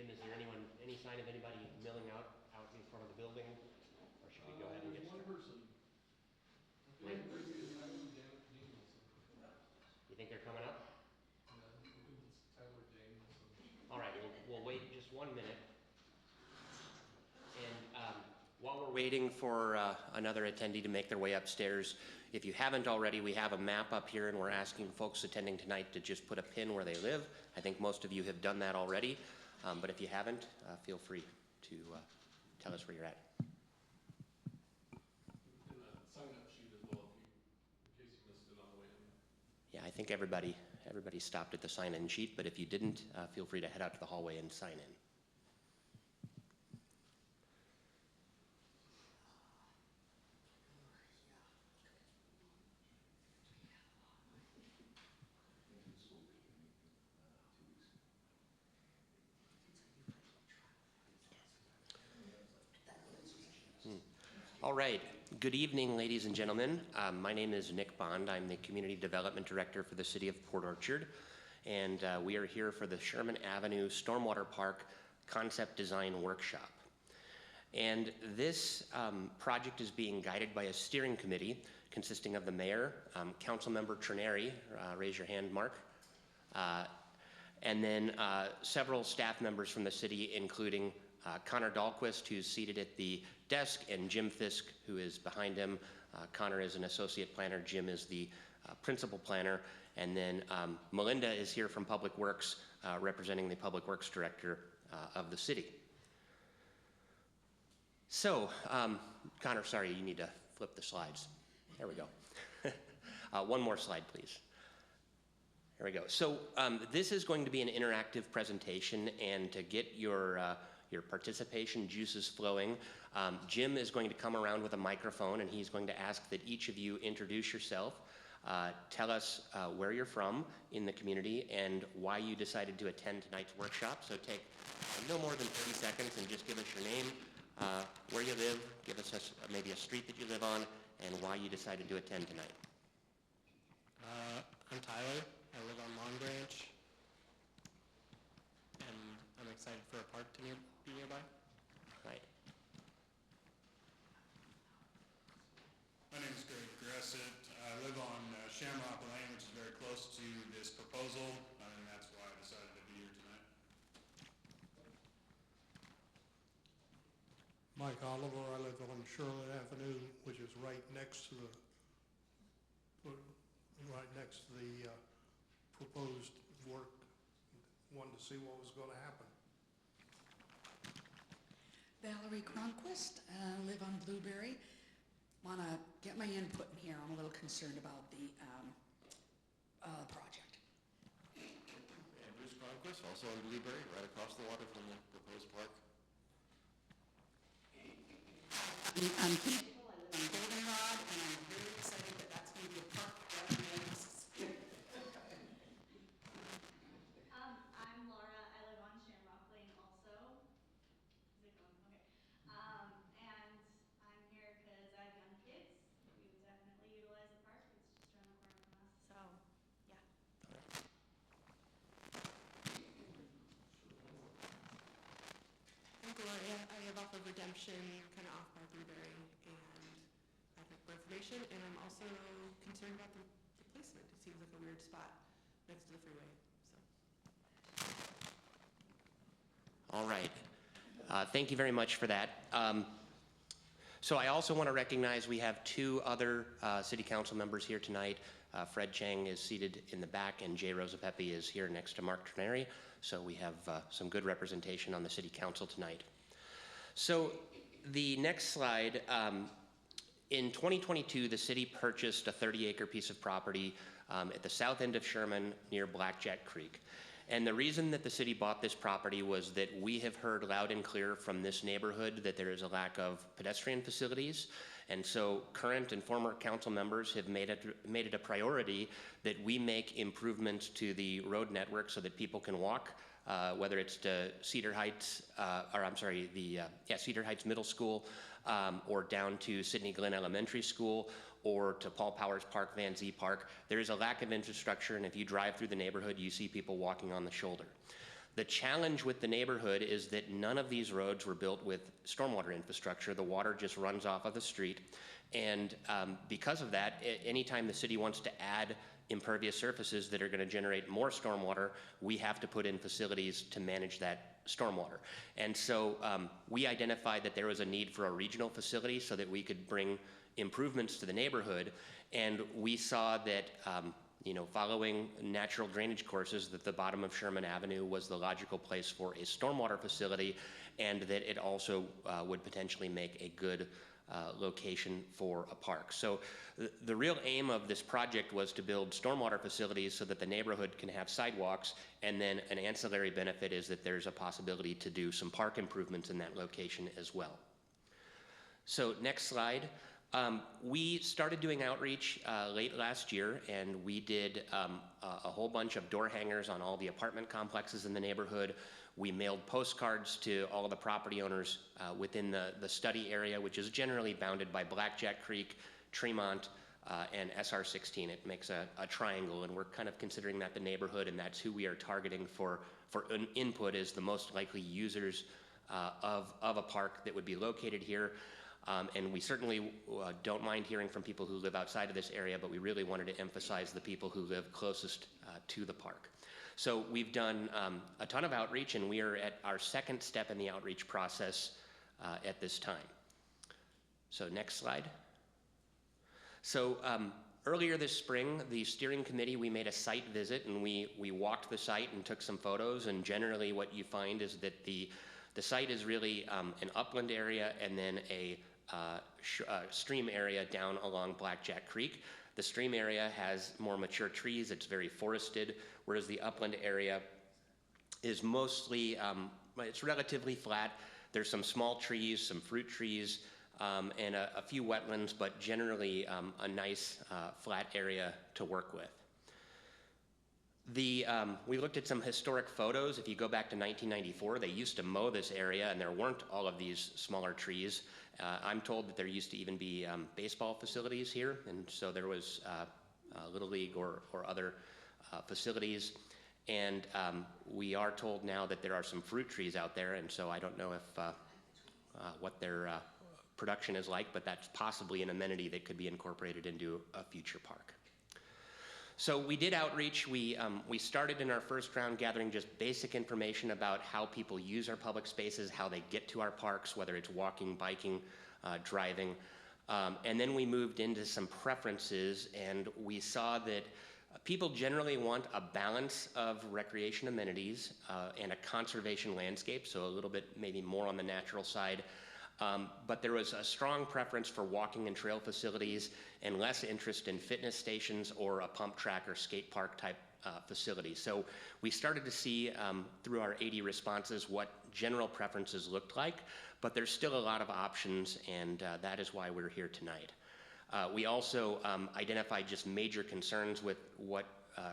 Jim, is there any sign of anybody milling out in front of the building? Or should we go ahead and get started? One person. I think it's Tyler Danielson. You think they're coming up? Yeah, I think it's Tyler Danielson. All right, we'll wait just 1 minute. And while we're waiting for another attendee to make their way upstairs, if you haven't already, we have a map up here, and we're asking folks attending tonight to just put a pin where they live. I think most of you have done that already, but if you haven't, feel free to tell us where you're at. In the sign-up sheet as well, in case you missed it on the way in. Yeah, I think everybody stopped at the sign-in sheet, but if you didn't, feel free to head out to the hallway and sign in. All right. Good evening, ladies and gentlemen. My name is Nick Bond. I'm the Community Development Director for the City of Port Orchard, and we are here for the Sherman Avenue Stormwater Park Concept Design Workshop. And this project is being guided by a steering committee consisting of the mayor, Councilmember Trineri, raise your hand, Mark, and then several staff members from the city, including Connor Dahlquist, who's seated at the desk, and Jim Fisk, who is behind him. Connor is an associate planner, Jim is the principal planner, and then Melinda is here from Public Works, representing the Public Works Director of the city. So, Connor, sorry, you need to flip the slides. There we go. One more slide, please. There we go. So this is going to be an interactive presentation, and to get your participation juices flowing, Jim is going to come around with a microphone, and he's going to ask that each of you introduce yourself, tell us where you're from in the community and why you decided to attend tonight's workshop. So take no more than 30 seconds and just give us your name, where you live, give us maybe a street that you live on, and why you decided to attend tonight. I'm Tyler. I live on Long Branch, and I'm excited for a park to be nearby. Right. My name is Greg Gressett. I live on Shamrock Lane, which is very close to this proposal, and that's why I decided to be here tonight. Mike Oliver. I live on Charlotte Avenue, which is right next to the proposed work. Wanted to see what was going to happen. Valerie Cronquist, live on Blueberry. Want to get my input in here. I'm a little concerned about the project. And Bruce Cronquist, also on Blueberry, right across the water from the proposed park. I'm Campbell. I live on Goldenrod, and I'm very excited that that's going to be a park right on the Oasis. I'm Laura. I live on Shamrock Lane also. Is it going? Okay. And I'm here because I have young kids. We would definitely utilize the park. It's just around the corner from us. So, yeah. I'm Gloria. I live off of Redemption, kind of off by Blueberry, and I'd like more information. And I'm also concerned about the placement. It seems like a weird spot next to the freeway. All right. Thank you very much for that. So I also want to recognize we have two other city council members here tonight. Fred Chang is seated in the back, and Jay Rosapepe is here next to Mark Trineri. So we have some good representation on the city council tonight. So the next slide, in 2022, the city purchased a 30-acre piece of property at the south end of Sherman near Blackjack Creek. And the reason that the city bought this property was that we have heard loud and clear from this neighborhood that there is a lack of pedestrian facilities. And so current and former council members have made it a priority that we make improvements to the road network so that people can walk, whether it's to Cedar Heights, Cedar Heights Middle School, or down to Sidney Glen Elementary School, or to Paul Powers Park, Van Zee Park. There is a lack of infrastructure, and if you drive through the neighborhood, you see people walking on the shoulder. The challenge with the neighborhood is that none of these roads were built with stormwater infrastructure. The water just runs off of the street. And because of that, anytime the city wants to add impervious surfaces that are going to generate more stormwater, we have to put in facilities to manage that stormwater. And so we identified that there was a need for a regional facility so that we could bring improvements to the neighborhood. And we saw that following natural drainage courses, that the bottom of Sherman Avenue was the logical place for a stormwater facility, and that it also would potentially make a good location for a park. So the real aim of this project was to build stormwater facilities so that the neighborhood can have sidewalks, and then an ancillary benefit is that there's a possibility to do some park improvements in that location as well. So next slide. We started doing outreach late last year, and we did a whole bunch of door hangers on all the apartment complexes in the neighborhood. We mailed postcards to all of the property owners within the study area, which is generally bounded by Blackjack Creek, Tremont, and SR16. It makes a triangle, and we're kind of considering that the neighborhood, and that's who we are targeting for input as the most likely users of a park that would be located here. And we certainly don't mind hearing from people who live outside of this area, but we really wanted to emphasize the people who live closest to the park. So we've done a ton of outreach, and we are at our second step in the outreach process at this time. So next slide. So earlier this spring, the steering committee, we made a site visit, and we walked the site and took some photos, and generally what you find is that the site is really an upland area and then a stream area down along Blackjack Creek. The stream area has more mature trees, it's very forested, whereas the upland area is mostly, it's relatively flat. There's some small trees, some fruit trees, and a few wetlands, but generally a nice flat area to work with. We looked at some historic photos. If you go back to 1994, they used to mow this area, and there weren't all of these smaller trees. I'm told that there used to even be baseball facilities here, and so there was Little League or other facilities. And we are told now that there are some fruit trees out there, and so I don't know if what their production is like, but that's possibly an amenity that could be incorporated into a future park. So we did outreach. We started in our first round gathering just basic information about how people use our public spaces, how they get to our parks, whether it's walking, biking, driving. And then we moved into some preferences, and we saw that people generally want a balance of recreation amenities and a conservation landscape, so a little bit maybe more on the natural side. But there was a strong preference for walking and trail facilities and less interest in fitness stations or a pump track or skate park type facility. So we started to see through our 80 responses what general preferences looked like, but there's still a lot of options, and that is why we're here tonight. We also identified just major concerns with what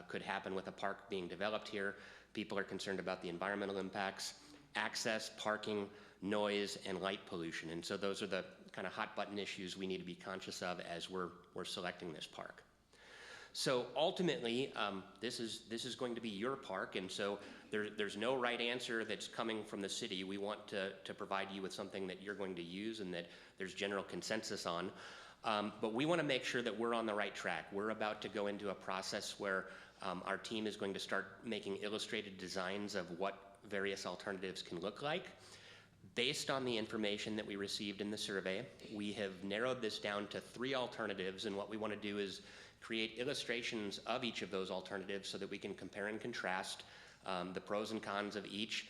could happen with a park being developed here. People are concerned about the environmental impacts, access, parking, noise, and light pollution. And so those are the kind of hot button issues we need to be conscious of as we're selecting this park. So ultimately, this is going to be your park, and so there's no right answer that's coming from the city. We want to provide you with something that you're going to use and that there's general consensus on. But we want to make sure that we're on the right track. We're about to go into a process where our team is going to start making illustrated designs of what various alternatives can look like. Based on the information that we received in the survey, we have narrowed this down to 3 alternatives, and what we want to do is create illustrations of each of those alternatives so that we can compare and contrast the pros and cons of each,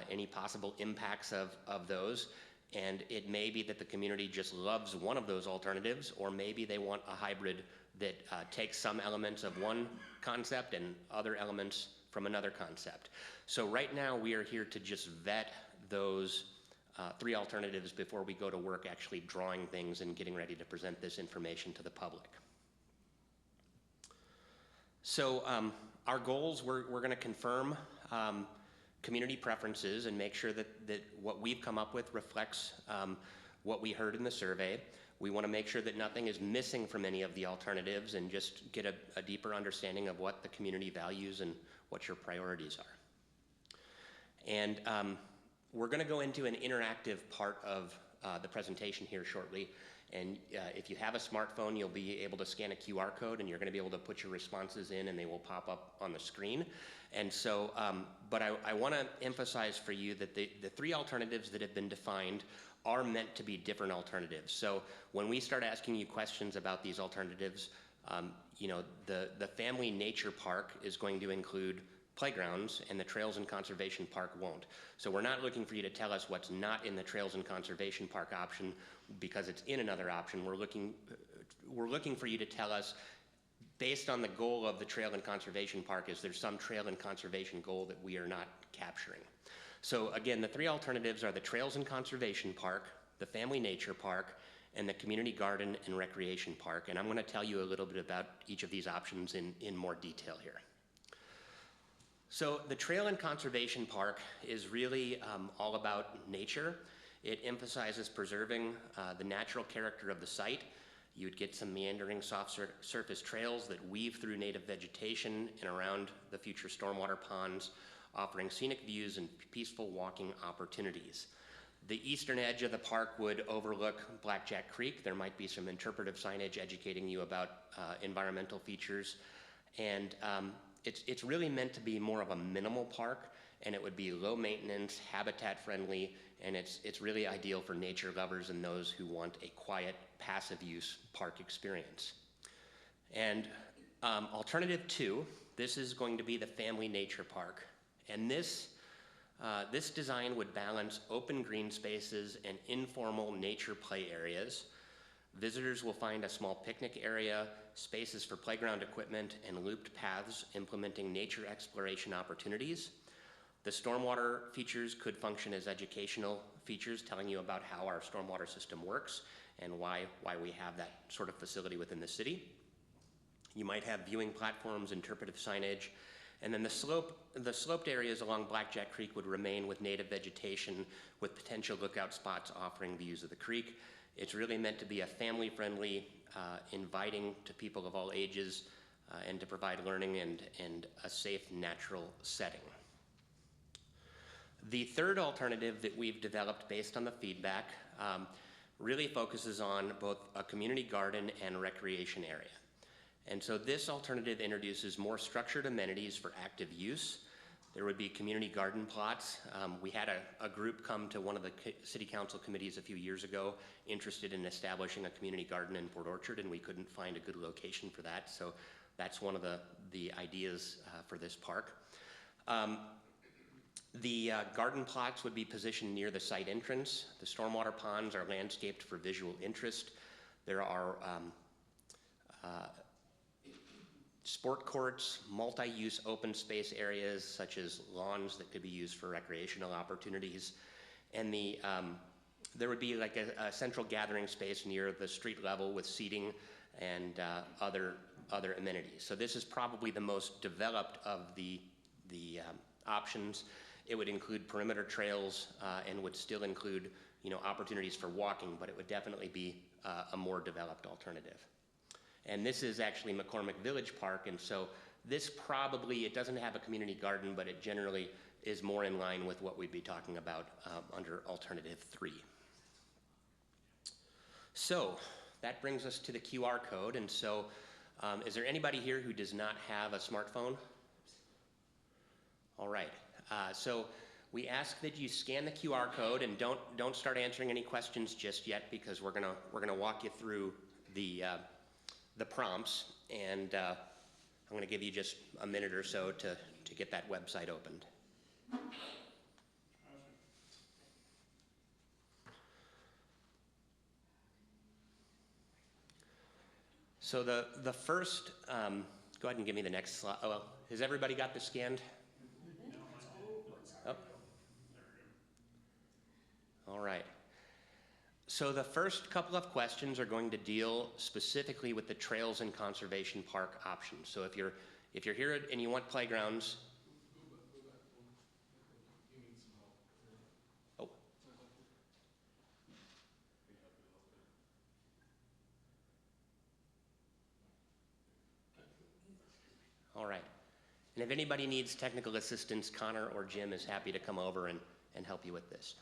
any possible impacts of those. And it may be that the community just loves one of those alternatives, or maybe they want a hybrid that takes some elements of one concept and other elements from another concept. So right now we are here to just vet those 3 alternatives before we go to work actually drawing things and getting ready to present this information to the public. So our goals, we're going to confirm community preferences and make sure that what we've come up with reflects what we heard in the survey. We want to make sure that nothing is missing from any of the alternatives and just get a deeper understanding of what the community values and what your priorities are. And we're going to go into an interactive part of the presentation here shortly. And if you have a smartphone, you'll be able to scan a QR code, and you're going to be able to put your responses in, and they will pop up on the screen. And so, but I want to emphasize for you that the three alternatives that have been defined are meant to be different alternatives. So when we start asking you questions about these alternatives, you know, the family nature park is going to include playgrounds, and the Trails and Conservation Park won't. So we're not looking for you to tell us what's not in the Trails and Conservation Park option because it's in another option. We're looking for you to tell us, based on the goal of the Trail and Conservation Park, is there some trail and conservation goal that we are not capturing? So again, the three alternatives are the Trails and Conservation Park, the Family Nature Park, and the Community Garden and Recreation Park. And I'm going to tell you a little bit about each of these options in more detail here. So the Trail and Conservation Park is really all about nature. It emphasizes preserving the natural character of the site. You would get some meandering soft surface trails that weave through native vegetation and around the future stormwater ponds, offering scenic views and peaceful walking opportunities. The eastern edge of the park would overlook Blackjack Creek. There might be some interpretive signage educating you about environmental features. And it's really meant to be more of a minimal park, and it would be low maintenance, habitat friendly, and it's really ideal for nature lovers and those who want a quiet, passive use park experience. And alternative 2, this is going to be the Family Nature Park. And this design would balance open green spaces and informal nature play areas. Visitors will find a small picnic area, spaces for playground equipment, and looped paths implementing nature exploration opportunities. The stormwater features could function as educational features, telling you about how our stormwater system works and why we have that sort of facility within the city. You might have viewing platforms, interpretive signage, and then the sloped areas along Blackjack Creek would remain with native vegetation with potential lookout spots offering views of the creek. It's really meant to be a family-friendly, inviting to people of all ages, and to provide learning and a safe, natural setting. The third alternative that we've developed based on the feedback really focuses on both a community garden and recreation area. And so this alternative introduces more structured amenities for active use. There would be community garden plots. We had a group come to one of the city council committees a few years ago interested in establishing a community garden in Port Orchard, and we couldn't find a good location for that. So that's one of the ideas for this park. The garden plots would be positioned near the site entrance. The stormwater ponds are landscaped for visual interest. There are sport courts, multi-use open space areas such as lawns that could be used for recreational opportunities. And there would be like a central gathering space near the street level with seating and other amenities. So this is probably the most developed of the options. It would include perimeter trails and would still include, you know, opportunities for walking, but it would definitely be a more developed alternative. And this is actually McCormick Village Park, and so this probably, it doesn't have a community garden, but it generally is more in line with what we'd be talking about under alternative 3. So that brings us to the QR code, and so is there anybody here who does not have a smartphone? All right, so we ask that you scan the QR code and don't start answering any questions just yet, because we're gonna walk you through the prompts, and I'm going to give you just a minute or so to get that website opened. So the first, go ahead and give me the next slide. Oh, well, has everybody got this scanned? Oh. All right. So the first couple of questions are going to deal specifically with the Trails and Conservation Park options. So if you're here and you want playgrounds. Oh. All right. And if anybody needs technical assistance, Connor or Jim is happy to come over and help you with this.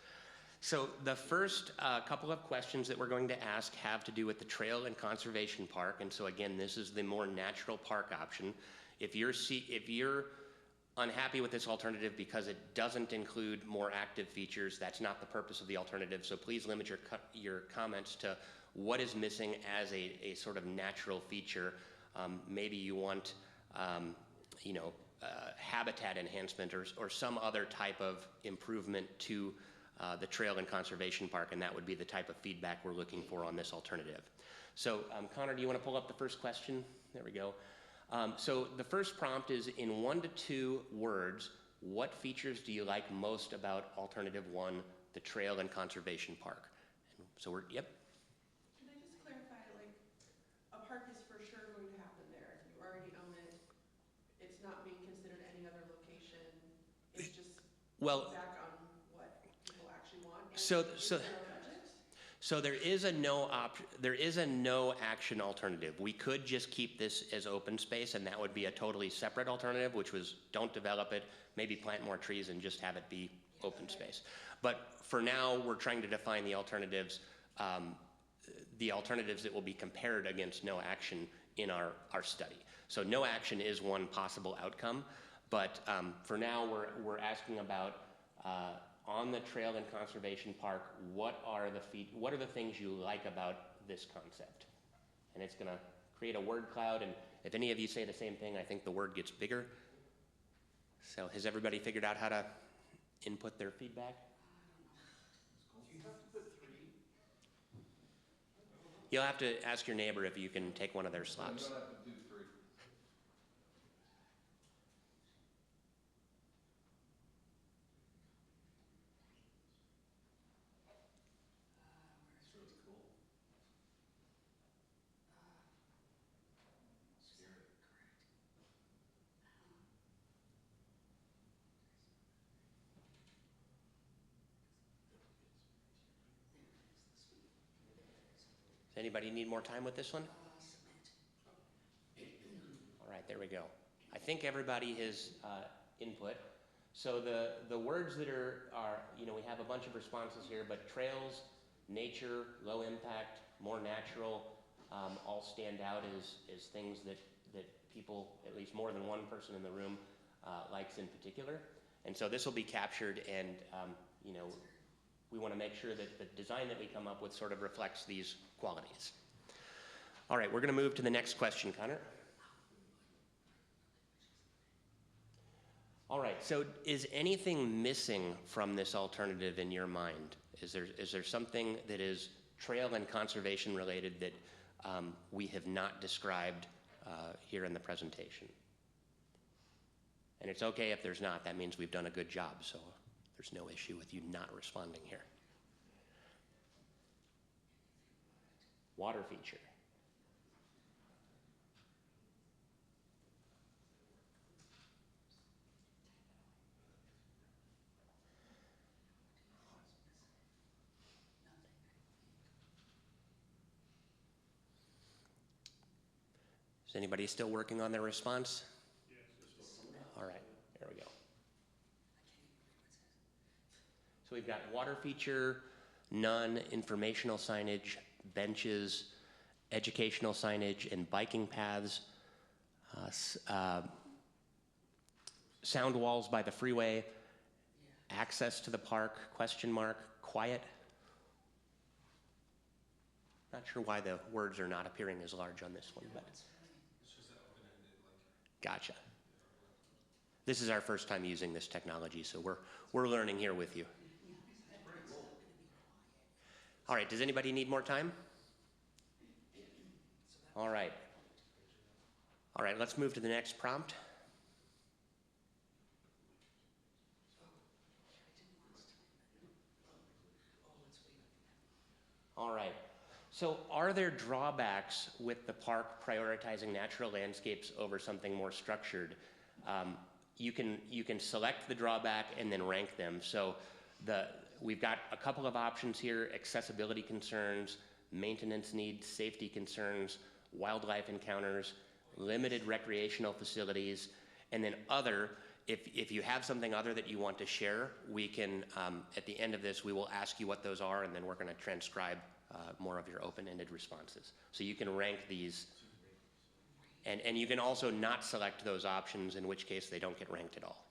So the first couple of questions that we're going to ask have to do with the Trail and Conservation Park. And so again, this is the more natural park option. If you're unhappy with this alternative because it doesn't include more active features, that's not the purpose of the alternative. So please limit your comments to what is missing as a sort of natural feature. Maybe you want, habitat enhancement or some other type of improvement to the Trail and Conservation Park, and that would be the type of feedback we're looking for on this alternative. So Connor, do you want to pull up the first question? There we go. So the first prompt is, in 1 to 2 words, what features do you like most about alternative 1, the Trail and Conservation Park? And so Can I just clarify, like, a park is for sure going to happen there. If you already own it, it's not being considered any other location. It's just back on what people actually want. And is there a budget? So there is a no action alternative. We could just keep this as open space, and that would be a totally separate alternative, which was don't develop it, maybe plant more trees and just have it be open space. But for now, we're trying to define the alternatives that will be compared against no action in our study. So no action is one possible outcome, but for now we're asking about on the Trail and Conservation Park, what are the things you like about this concept? And it's going to create a word cloud, and if any of you say the same thing, I think the word gets bigger. So has everybody figured out how to input their feedback? Do you have to put 3? You'll have to ask your neighbor if you can take one of their slots. You don't have to do 3. It's really cool. Scary. Does anybody need more time with this one? All right, there we go. I think everybody has input. So the words that are, we have a bunch of responses here, but trails, nature, low impact, more natural, all stand out as things that people, at least more than one person in the room, likes in particular. And so this will be captured, and we want to make sure that the design that we come up with sort of reflects these qualities. All right, we're going to move to the next question, Connor. All right, so is anything missing from this alternative in your mind? Is there something that is trail and conservation related that we have not described here in the presentation? And it's okay if there's not. That means we've done a good job, so there's no issue with you not responding here. Water feature. Is anybody still working on their response? All right, there we go. So we've got water feature, none, informational signage, benches, educational signage, and biking paths, sound walls by the freeway, access to the park, question mark, quiet. Not sure why the words are not appearing as large on this one, but. It's just that open-ended, Gotcha. This is our first time using this technology, so we're learning here with you. All right, does anybody need more time? All right. All right, let's move to the next prompt. All right. So are there drawbacks with the park prioritizing natural landscapes over something more structured? You can select the drawback and then rank them. So we've got a couple of options here: accessibility concerns, maintenance needs, safety concerns, wildlife encounters, limited recreational facilities, And then other, if you have something other that you want to share, we can, at the end of this, we will ask you what those are, and then we're going to transcribe more of your open-ended responses. So you can rank these, and you can also not select those options, in which case they don't get ranked at all.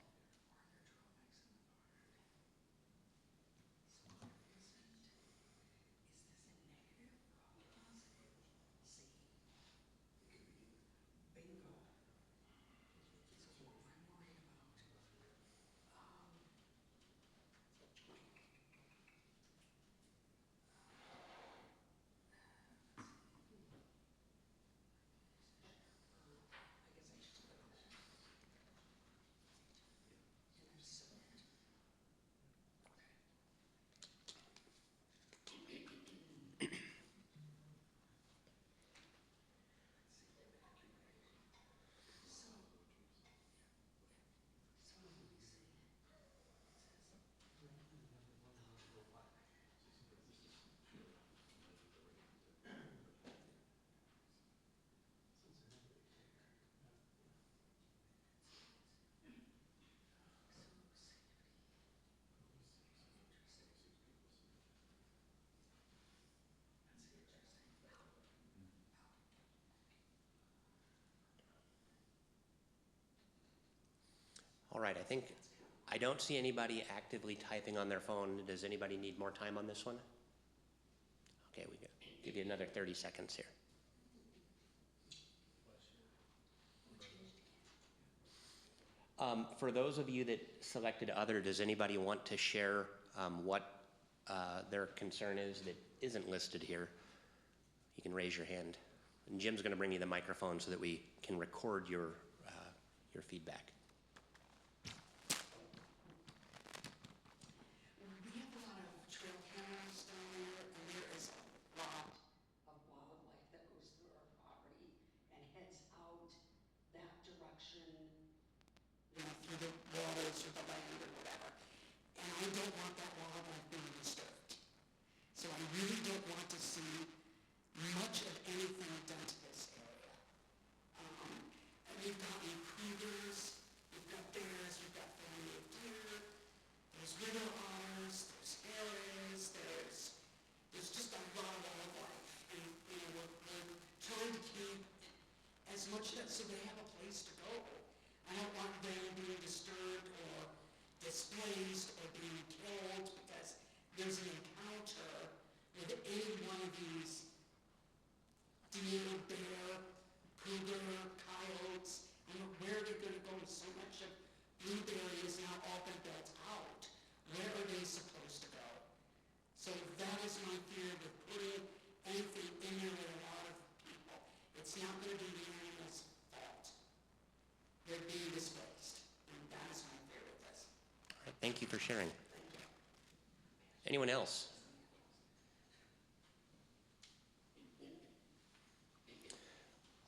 All right, I don't see anybody actively typing on their phone. Does anybody need more time on this one? Okay, we can give you another 30 seconds here. For those of you that selected other, does anybody want to share what their concern is that isn't listed here? You can raise your hand. And Jim's going to bring you the microphone so that we can record your feedback. We have a lot of trail cameras down there, and there is a lot of wildlife that goes through our property and heads out that direction, you know, through the waters or the land or whatever. And I don't want that wildlife being disturbed. So I really don't want to see much of anything done to this area. And we've got cougars, we've got bears, we've got family of deer, there's river otters, there's hares, there's just a lot of wildlife. And, you know, we're trying to keep as much of that so they have a place to go. I don't want them being disturbed or displaced or being killed because there's an encounter with any one of these deer, bear, cougar, coyotes. I don't know where they're going to go. So much of Blueberry is now all been built out. Where are they supposed to go? So that is my fear with putting anything in there with a lot of people. It's not going to be the animal's fault. They're being displaced. And that is my fear with this. All right, thank you for sharing. Thank you. Anyone else?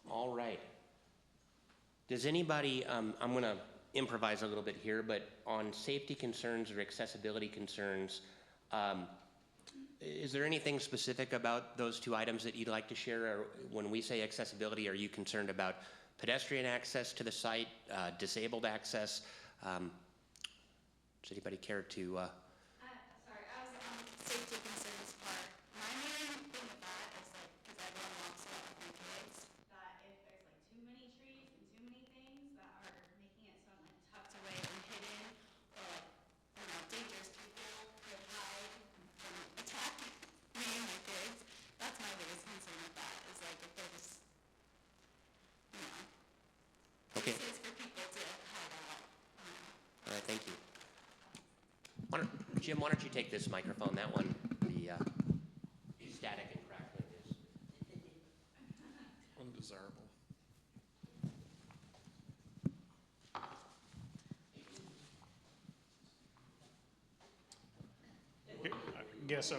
All right. Does anybody, I'm going to improvise a little bit here, but on safety concerns or accessibility concerns, is there anything specific about those two items that you'd like to share? Or when we say accessibility, are you concerned about pedestrian access to the site, disabled access? Does anybody care to? Sorry, I was on safety concerns part. My main thing with that is like, because I run walks a lot with my kids, that if there's like too many trees and too many things that are making it so I'm like tucked away and hidden, or like, I don't know, dangerous people could hide and attack me and my kids. That's my biggest concern with that, is like if there's, you know, Okay. places for people to hide out. All right, thank you. Jim, why don't you take this microphone? That one, the static and crackling is Undesirable. I guess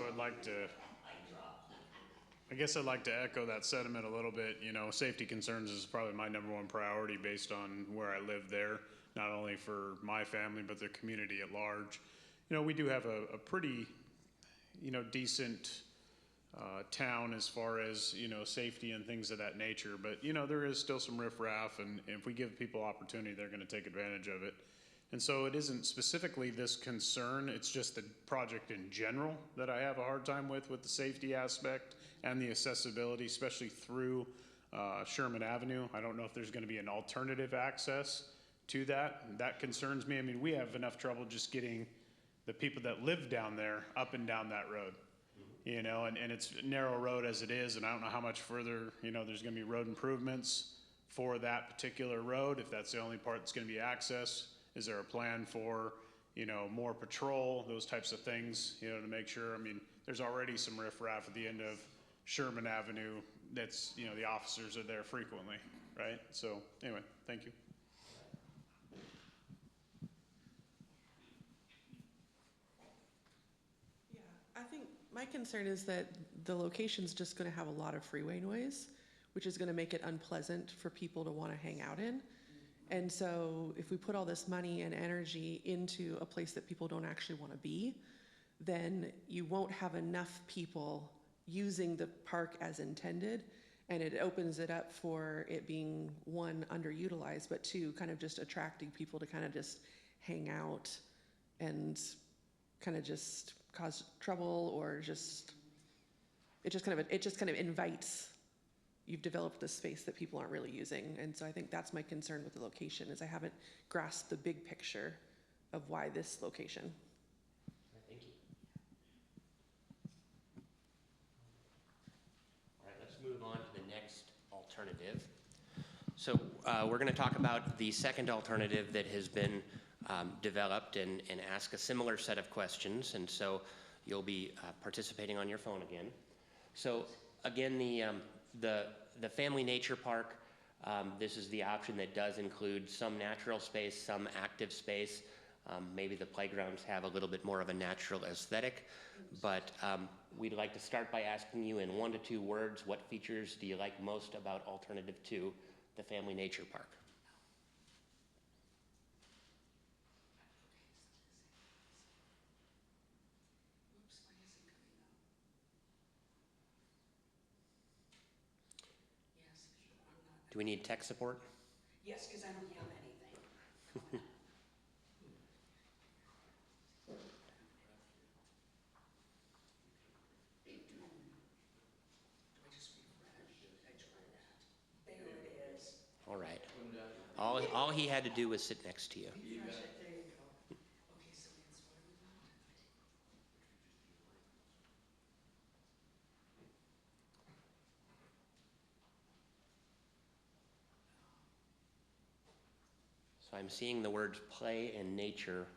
I'd like to echo that sentiment a little bit. You know, safety concerns is probably my number one priority based on where I live there, not only for my family, but the community at large. You know, we do have a pretty, you know, decent town as far as, you know, safety and things of that nature. But, you know, there is still some riffraff, and if we give people opportunity, they're gonna take advantage of it. And so it isn't specifically this concern, it's just the project in general that I have a hard time with the safety aspect and the accessibility, especially through Sherman Avenue. I don't know if there's gonna be an alternative access to that. That concerns me. I mean, we have enough trouble just getting the people that live down there up and down that road. You know, and it's a narrow road as it is, and I don't know how much further, you know, there's gonna be road improvements for that particular road, if that's the only part that's gonna be accessed. Is there a plan for, you know, more patrol, those types of things, you know, to make sure? I mean, there's already some riffraff at the end of Sherman Avenue that's, you know, the officers are there frequently, right? So anyway, thank you. Yeah, I think my concern is that the location's just gonna have a lot of freeway noise, which is gonna make it unpleasant for people to wanna hang out in. And so if we put all this money and energy into a place that people don't actually wanna be, then you won't have enough people using the park as intended. And it opens it up for it being, one, underutilized, but two, kind of just attracting people to kind of just hang out and kind of just cause trouble, or just, it just kind of invites, you've developed this space that people aren't really using. And so I think that's my concern with the location, is I haven't grasped the big picture of why this location. Thank you. All right, let's move on to the next alternative. So we're going to talk about the second alternative that has been developed, and ask a similar set of questions. And so you'll be participating on your phone again. So again, the Family Nature Park, this is the option that does include some natural space, some active space. Maybe the playgrounds have a little bit more of a natural aesthetic, but we'd like to start by asking you in 1 to 2 words, what features do you like most about Alternative 2, the Family Nature Park? Do we need tech support? Yes, because I don't have anything. Do I just refresh? I try that. There it is. All right. All he had to do was sit next to you. Refresh it, there you go. Okay, so that's what we want. So I'm seeing the words play and nature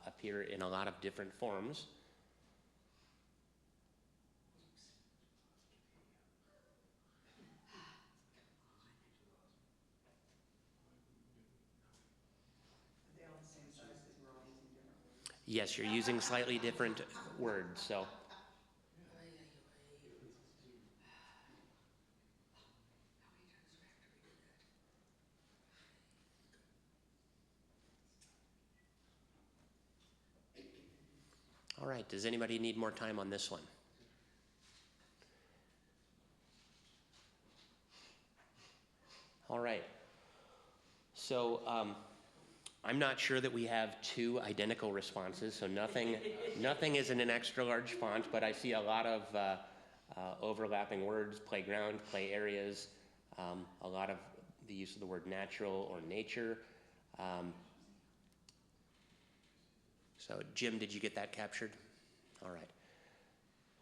appear in a lot of different forms. Are they all the same size because we're all using different words? Yes, you're using slightly different words, so. How many times do I have to redo that? All right, does anybody need more time on this one? All right. So I'm not sure that we have 2 identical responses, so nothing is in an extra large font, but I see a lot of overlapping words: playground, play areas, a lot of the use of the word natural or nature. So Jim, did you get that captured? All right.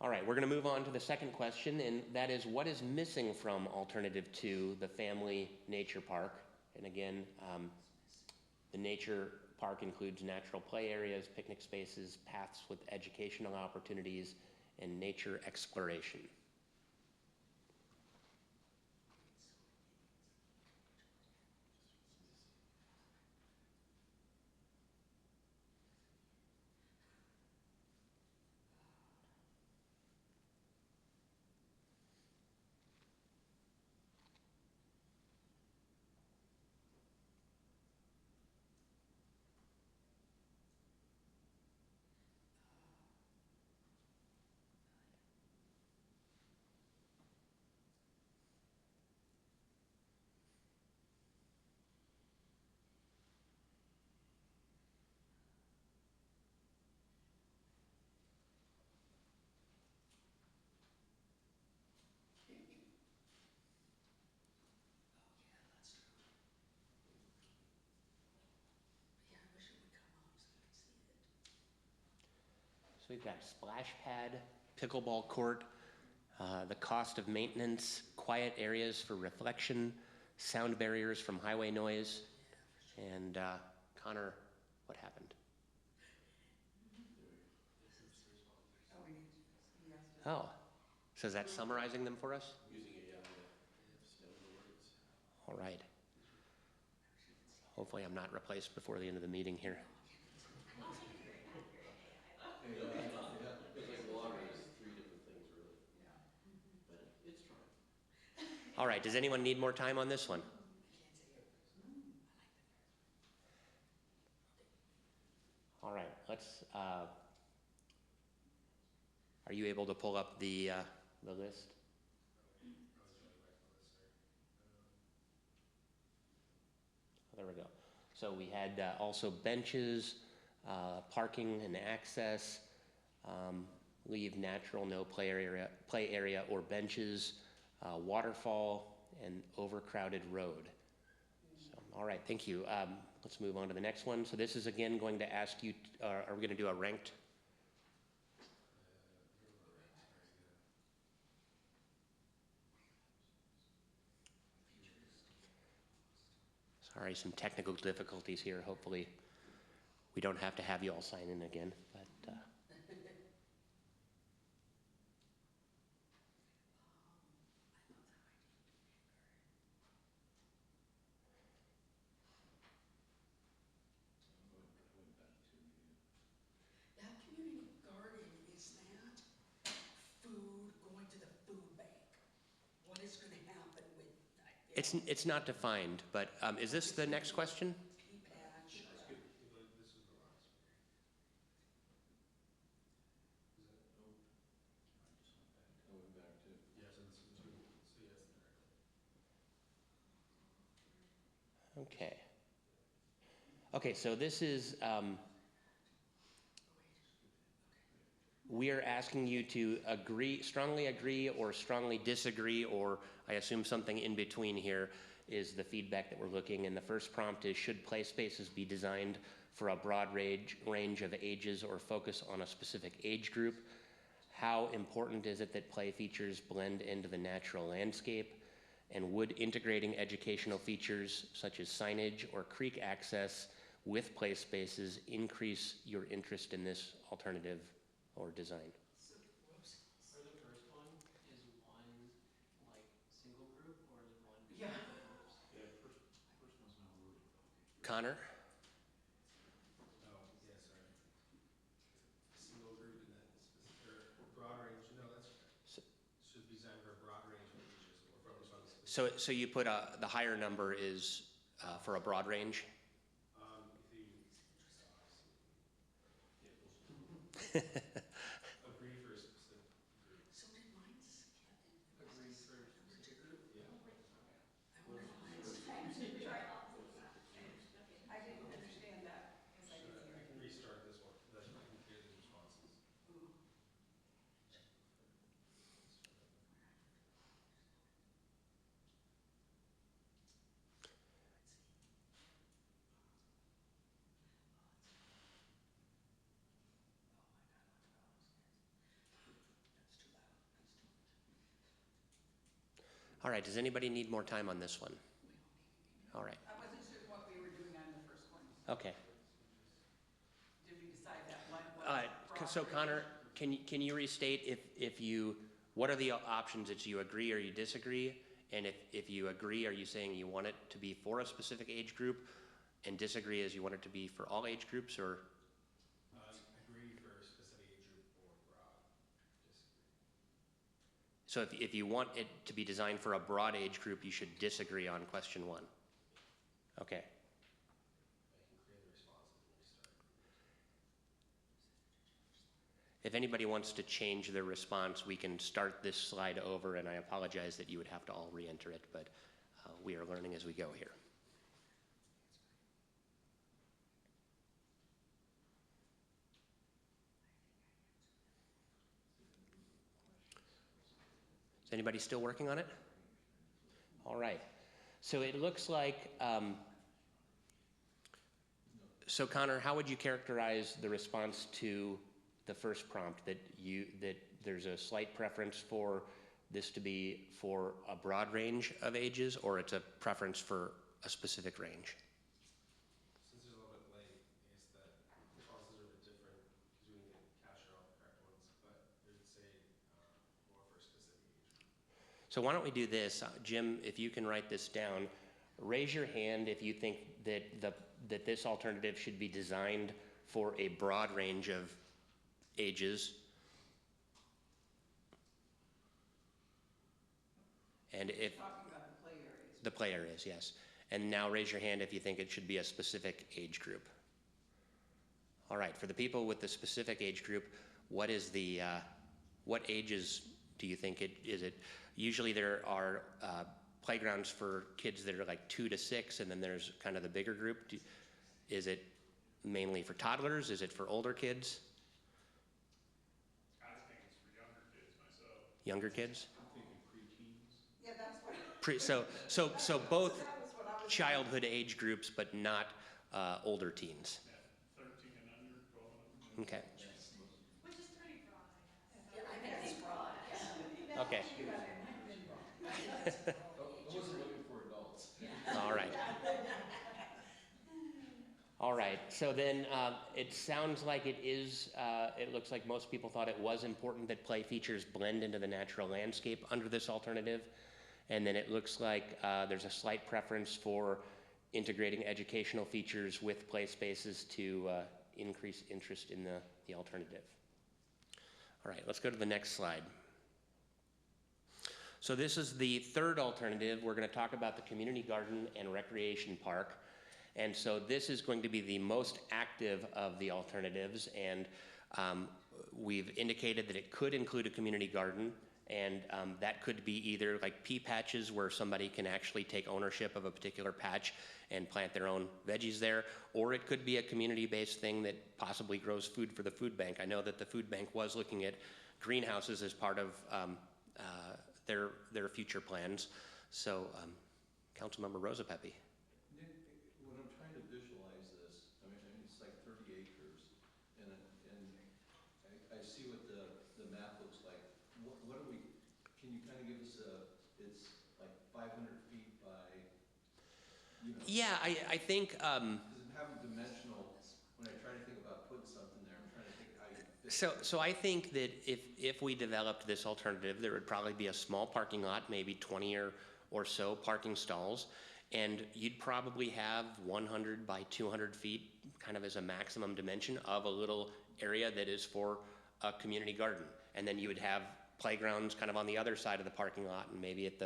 All right, we're going to move on to the second question, and that is, what is missing from Alternative 2, the Family Nature Park? And again, the nature park includes natural play areas, picnic spaces, paths with educational opportunities, and nature exploration. we've got splash pad, pickleball court, the cost of maintenance, quiet areas for reflection, sound barriers from highway noise, and Connor, what happened? Oh, so is that summarizing them for us? Using AI to spell the words. All right. Hopefully I'm not replaced before the end of the meeting here. Yeah, because like water is 3 different things really. Yeah. But it's trying. All right, does anyone need more time on this one? All right, let's, are you able to pull up the list? There we go. So we had also benches, parking and access, leave natural, no play area or benches, waterfall, and overcrowded road. So, all right, thank you. Let's move on to the next one. So this is again going to ask you, are we going to do a ranked? Sorry, some technical difficulties here. Hopefully we don't have to have you all sign in again. But That community garden, is that food going to the food bank? What is gonna happen with that? it's not defined. But is this the next question? Pea patch? This is the last one. Is that, oh, I went back to. yeah, so this is 2, so yes, there. Okay. Okay, so this is, we are asking you to strongly agree or strongly disagree, or I assume something in between here is the feedback that we're looking. And the first prompt is, should play spaces be designed for a broad range of ages or focus on a specific age group? How important is it that play features blend into the natural landscape? And would integrating educational features such as signage or creek access with play spaces increase your interest in this alternative or design? For the first one, is one like single group or is one Yeah. multiple groups? Yeah, first one's not worded. Connor? Oh, yeah, sorry. Single group and then specific, or broad range, no, that's correct. Should be designed for a broad range of ages or focus on specific. So you put the higher number is for a broad range? If you, agree for a specific group. So did mine skip? Agree for a specific group? Yeah. I wonder if mine's. I didn't understand that, because I So didn't I hear can it. restart this one, that I can hear these responses. All right, does anybody need more time on this one? All right, I wasn't sure what we were doing on the first one. okay. Did we decide that one was broad So range? Connor, can you restate if you, what are the options that you agree or you disagree? And if you agree, are you saying you want it to be for a specific age group? And disagree as you want it to be for all age groups, or? Agree for a specific age group or broad. Disagree. So if you want it to be designed for a broad age group, you should disagree on question 1. Okay. I can create the responses and restart. If anybody wants to change their response, we can start this slide over, and I apologize that you would have to all re-enter it, but we are learning as we go here. Is anybody still working on it? All right. So it looks like, so Connor, how would you characterize the response to the first prompt, that there's a slight preference for this to be for a broad range of ages, or it's a preference for a specific range? Since there's a little bit late, I guess the responses are a bit different because we didn't capture all the correct ones, but it would say more for a specific age group. So why don't we do this, Jim, if you can write this down, raise your hand if you think that that this alternative should be designed for a broad range of ages. And if Talking about the play areas. the play areas, yes. And now raise your hand if you think it should be a specific age group. All right, for the people with the specific age group, what is the what ages do you think it is? It usually there are playgrounds for kids that are like 2 to 6, and then there's kind of the bigger group. Is it mainly for toddlers? Is it for older kids? I think it's for younger kids myself. Younger kids? I'm thinking preteens. Yeah, that's what. So both That was what I was. childhood age groups, but not older teens. Yeah, 13 and under, 12 and under. Okay. Which is pretty broad, I guess. Yeah, I think it's broad, yeah. Okay. I wasn't looking for adults. All right. All right. So then it sounds like it is, it looks like most people thought it was important that play features blend into the natural landscape under this alternative. And then it looks like there's a slight preference for integrating educational features with play spaces to increase interest in the alternative. All right, let's go to the next slide. So this is the third alternative. We're going to talk about the community garden and recreation park. And so this is going to be the most active of the alternatives, and we've indicated that it could include a community garden, and that could be either like pea patches where somebody can actually take ownership of a particular patch and plant their own veggies there, or it could be a community-based thing that possibly grows food for the food bank. I know that the food bank was looking at greenhouses as part of their future plans. So, Councilmember Rosa Pepe. Nick, when I'm trying to visualize this, I mean it's like 30 acres, and I see what the map looks like. What are we, can you kind of give us it's like 500 feet by, you know? Yeah, I think, Because I'm having dimensional, when I try to think about putting something there, I'm trying to think how you fit. so I think that if we developed this alternative, there would probably be a small parking lot, maybe 20 or so parking stalls, and you'd probably have 100 by 200 feet kind of as a maximum dimension of a little area that is for a community garden. And then you would have playgrounds kind of on the other side of the parking lot, and maybe at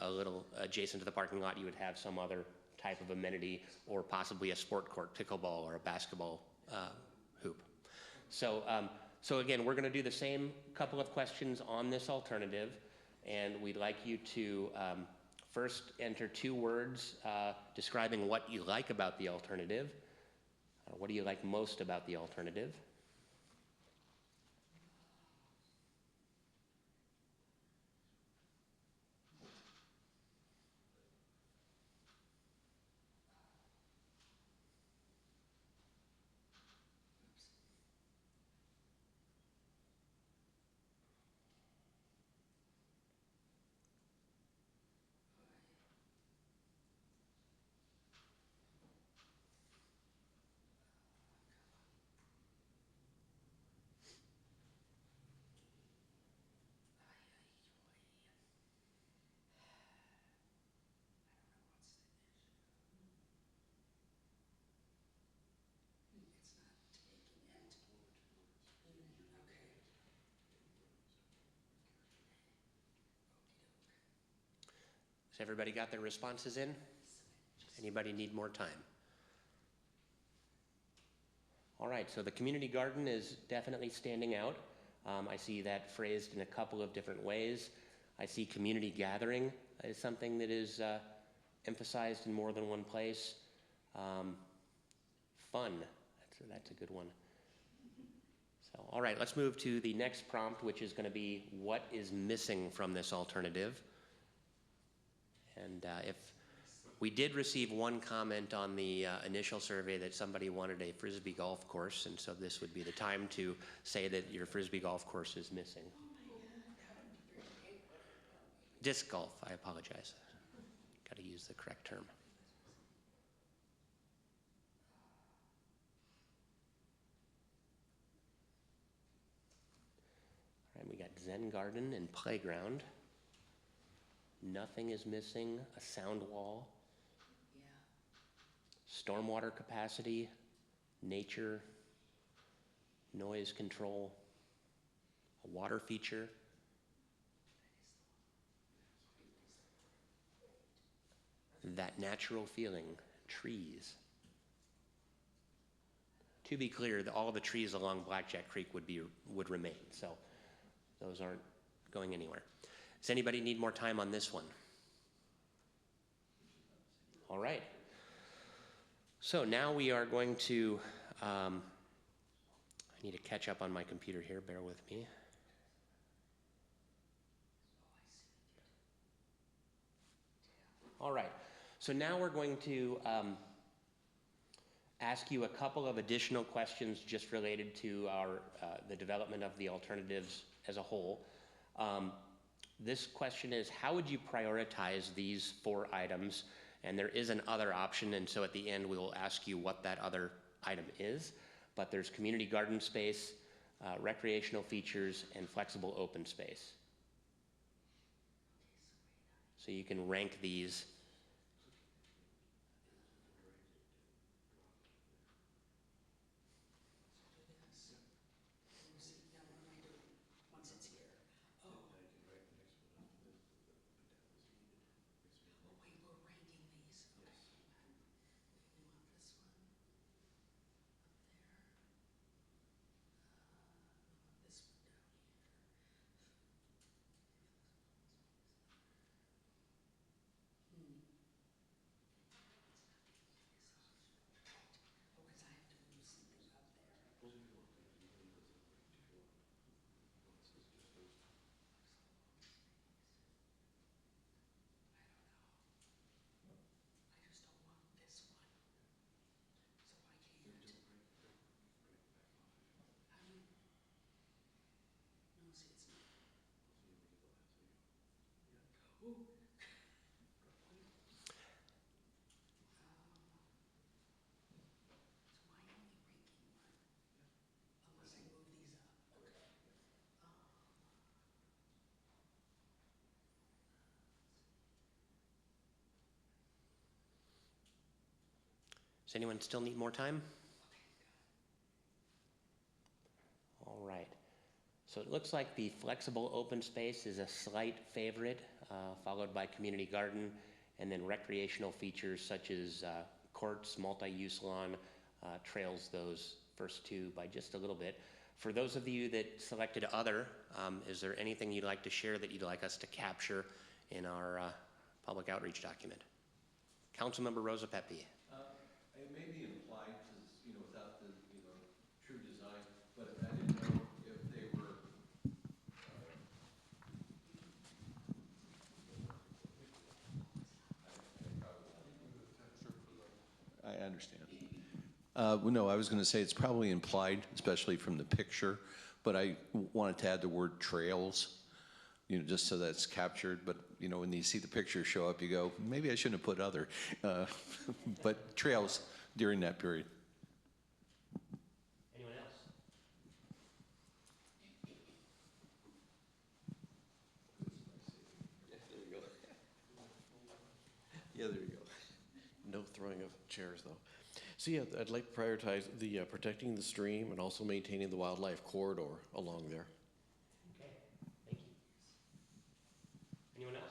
a little adjacent to the parking lot you would have some other type of amenity, or possibly a sport court, pickleball or a basketball hoop. So again, we're going to do the same couple of questions on this alternative, and we'd like you to first enter 2 words describing what you like about the alternative. What do you like most about the alternative? Has everybody got their responses in? Anybody need more time? All right, so the community garden is definitely standing out. I see that phrased in a couple of different ways. I see community gathering is something that is emphasized in more than one place. Fun, that's a good one. So, all right, let's move to the next prompt, which is going to be what is missing from this alternative. And We did receive one comment on the initial survey that somebody wanted a Frisbee golf course, and so this would be the time to say that your Frisbee golf course is missing. Disc golf, I apologize. Got to use the correct term. All right, we got Zen garden and playground. Nothing is missing. A sound wall. Stormwater capacity, nature, noise control, a water feature. That natural feeling, trees. To be clear, all the trees along Blackjack Creek would remain, so those aren't going anywhere. Does anybody need more time on this one? All right. So now we are going to, I need to catch up on my computer here, bear with me. All right, so now we're going to ask you a couple of additional questions just related to the development of the alternatives as a whole. This question is, how would you prioritize these 4 items? And there is an other option, and so at the end we will ask you what that other item is. But there's community garden space, recreational features, and flexible open space. So you can rank these. Does anyone still need more time? All right. So it looks like the flexible open space is a slight favorite, followed by community garden, and then recreational features such as courts, multi-use lawn, trails those first 2 by just a little bit. For those of you that selected other, is there anything you'd like to share that you'd like us to capture in our public outreach document? Councilmember Rosa Pepe. It may be implied, because, without the, true design, but I didn't know if they were, I understand. Well, no, I was going to say it's probably implied, especially from the picture, but I wanted to add the word trails, just so that's captured. But, when you see the picture show up, you go, maybe I shouldn't have put other, but trails during that period. Anyone else? Yeah, there you go. No throwing of chairs, though. So yeah, I'd like to prioritize the protecting the stream and also maintaining the wildlife corridor along there. Okay, thank you. Anyone else?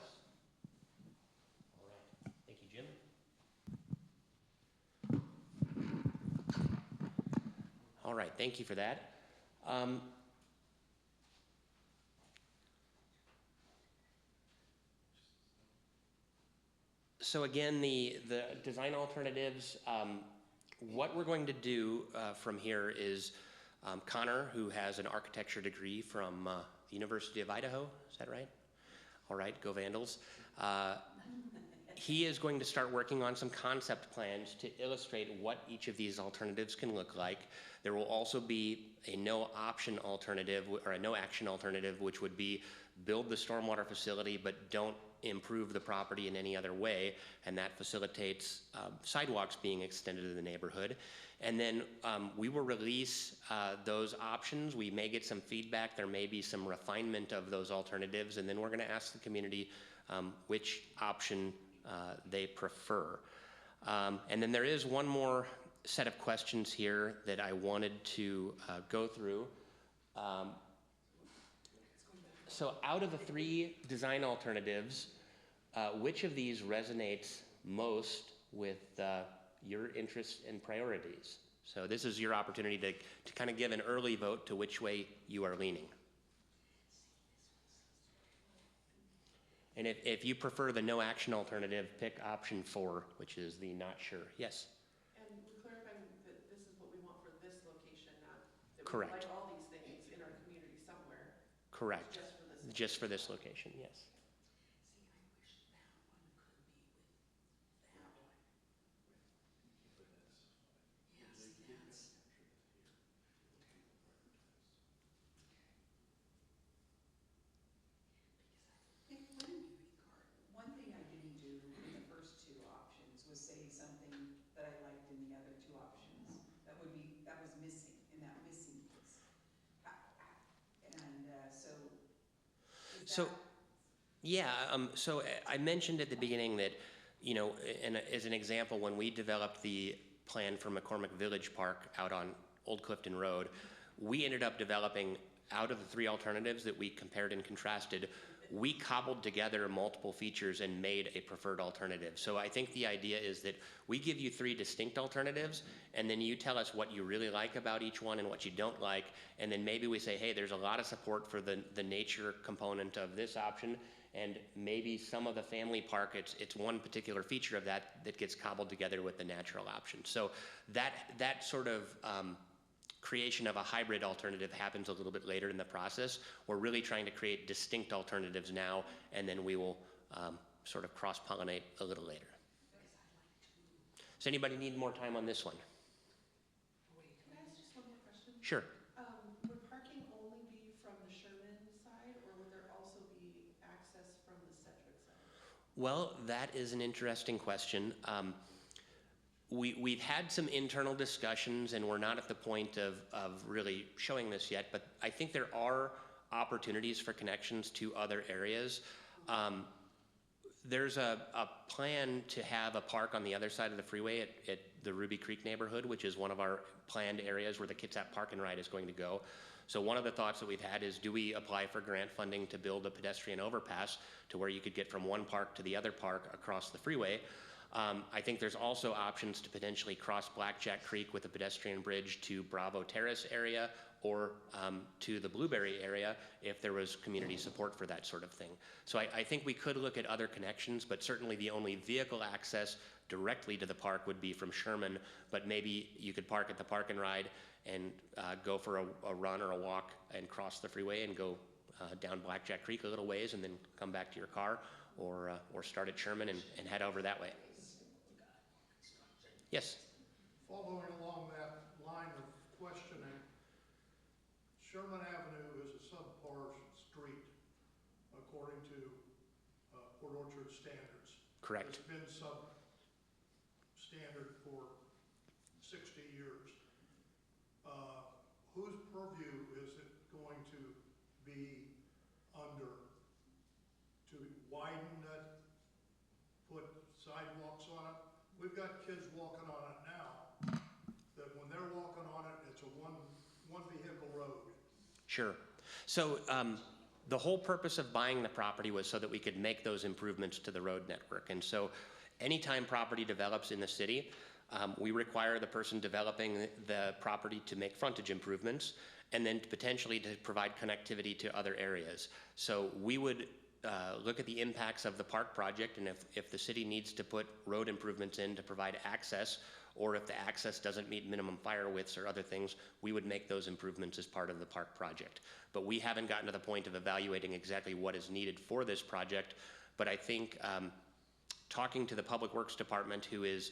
All right, thank you, Jim. All right, thank you for that. So again, the design alternatives, what we're going to do from here is Connor, who has an architecture degree from the University of Idaho, is that right? All right, go Vandals. He is going to start working on some concept plans to illustrate what each of these alternatives can look like. There will also be a no option alternative, or a no action alternative, which would be build the stormwater facility but don't improve the property in any other way, and that facilitates sidewalks being extended to the neighborhood. And then we will release those options. We may get some feedback. There may be some refinement of those alternatives, and then we're going to ask the community which option they prefer. And then there is one more set of questions here that I wanted to go through. So out of the 3 design alternatives, which of these resonates most with your interests and priorities? So this is your opportunity to kind of give an early vote to which way you are leaning. And if you prefer the no action alternative, pick option 4, which is the not sure. Yes? And we're clarifying that this is what we want for this location, not that we Correct. like all these things in our community somewhere. Correct. Just for this. Just for this location, yes. One thing I didn't do in the first 2 options was say something that I liked in the other 2 options. That was missing in that missing piece. And so. Yeah, so I mentioned at the beginning that, you know, as an example, when we developed the plan for McCormick Village Park out on Old Clifton Road, we ended up developing, out of the 3 alternatives that we compared and contrasted, we cobbled together multiple features and made a preferred alternative. So I think the idea is that we give you 3 distinct alternatives, and then you tell us what you really like about each one and what you don't like, and then maybe we say, hey, there's a lot of support for the nature component of this option, and maybe some of the family park, it's one particular feature of that gets cobbled together with the natural option. So that sort of creation of a hybrid alternative happens a little bit later in the process. We're really trying to create distinct alternatives now, and then we will sort of cross-pollinate a little later. Does anybody need more time on this one? Can I ask just one more question? Sure. Would parking only be from the Sherman side, or would there also be access from the Sedgwick side? Well, that is an interesting question. We've had some internal discussions, and we're not at the point of really showing this yet, but I think there are opportunities for connections to other areas. There's a plan to have a park on the other side of the freeway at the Ruby Creek neighborhood, which is one of our planned areas where the Kitsap Park and Ride is going to go. So one of the thoughts that we've had is, do we apply for grant funding to build a pedestrian overpass to where you could get from one park to the other park across the freeway? I think there's also options to potentially cross Blackjack Creek with a pedestrian bridge to Bravo Terrace area, or to the Blueberry area if there was community support for that sort of thing. So I think we could look at other connections, but certainly the only vehicle access directly to the park would be from Sherman, but maybe you could park at the Park and Ride and go for a run or a walk and cross the freeway and go down Blackjack Creek a little ways and then come back to your car, or start at Sherman and head over that way. Yes? Following along that line of questioning, Sherman Avenue is a subpar street according to Port Orchard standards. Correct. It's been substandard for 60 years. Whose purview is it going to be under to widen it, put sidewalks on it? We've got kids walking on it now, that when they're walking on it, it's a one vehicle road. Sure. So the whole purpose of buying the property was so that we could make those improvements to the road network. And so anytime property develops in the city, we require the person developing the property to make frontage improvements, and then potentially to provide connectivity to other areas. So we would look at the impacts of the park project, and if the city needs to put road improvements in to provide access, or if the access doesn't meet minimum fire widths or other things, we would make those improvements as part of the park project. But we haven't gotten to the point of evaluating exactly what is needed for this project, but I think talking to the Public Works Department, who is